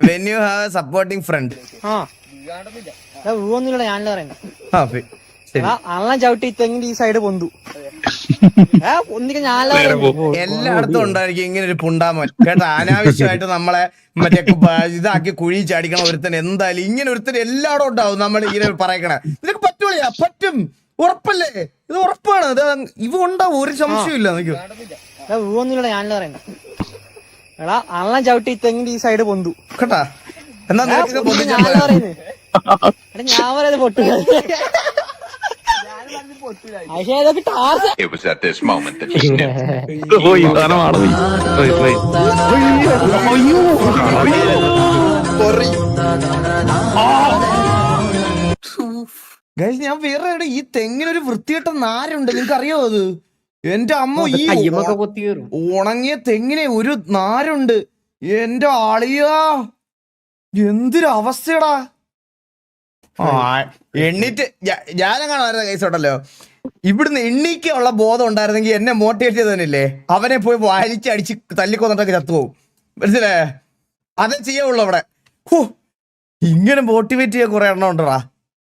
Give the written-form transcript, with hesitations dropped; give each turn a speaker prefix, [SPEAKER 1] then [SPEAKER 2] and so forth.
[SPEAKER 1] when you have a supporting friend.
[SPEAKER 2] ഒന്നുമില്ല ഞാനല്ല പറയുന്നത്.
[SPEAKER 1] ശരി.
[SPEAKER 2] അണ്ണൻ ചവിട്ടി തെങ്ങിന്റെ ഈ സൈഡ് പൊന്തു. ഒന്നിക്ക് ഞാനല്ല
[SPEAKER 1] എല്ലായിടത്തും ഉണ്ടായിരിക്കും ഇങ്ങനെ ഒരു പുണ്ടാമൻ കേട്ടോ. അനാവശ്യമായിട്ട് നമ്മളെ മറ്റേ ഇതാക്കി കുഴി ചാടിക്കണം ഒരുത്തൻ. എന്തായാലും ഇങ്ങനെ ഒരുത്തൻ എല്ലായിടും ഉണ്ടാവും. നമ്മൾ ഇങ്ങനെ പറയണേ നിനക്ക് പറ്റൂലയാ, പറ്റും, ഉറപ്പല്ലേ, ഇത് ഉറപ്പാണ്, ഇത് ഇവ ഉണ്ടാവും, ഒരു സംശയമില്ല.
[SPEAKER 2] ഒന്നുമില്ല ഞാനല്ല പറയുന്നത്. എടാ അണ്ണൻ ചവിട്ടി തെങ്ങിന്റെ ഈ സൈഡ് പൊന്തു
[SPEAKER 1] കേട്ടാ. എന്നാ
[SPEAKER 2] ഞാനല്ല പറയുന്നത്. ഞാൻ പറയുന്നത് പൊട്ടുക.
[SPEAKER 3] It was at this moment that she knew.
[SPEAKER 1] ഞാൻ വേറെ ഈ തെങ്ങിനൊരു വൃത്തികെട്ട നാരുണ്ട്, നിനക്ക് അറിയോ അത്? എന്റെ അമ്മ, ഈ ഉണങ്ങിയ തെങ്ങിനെ ഒരു നാരുണ്ട്. എന്റെ ആളിയാ, എന്തൊരു അവസ്ഥയടാ. എണ്ണീറ്റ് ഞാനങ്ങനെ വരുന്ന കേസ് ഉണ്ടല്ലോ, ഇവിടുന്ന് എണ്ണീക്കുള്ള ബോധം ഉണ്ടായിരുന്നെങ്കിൽ എന്നെ മോട്ടിവേറ്റ് ചെയ്തവനില്ലേ, അവനെ പോയി വലിച്ചടിച്ച് തല്ലിക്കൊന്നിട്ടൊക്കെ ചത്തുപോകും. മനസ്സിലേ? അതേ ചെയ്യാവുള്ളൂ അവിടെ. ഇങ്ങനെ മോട്ടിവേറ്റ് ചെയ്യാൻ കുറെ എണ്ണം ഉണ്ടടാ.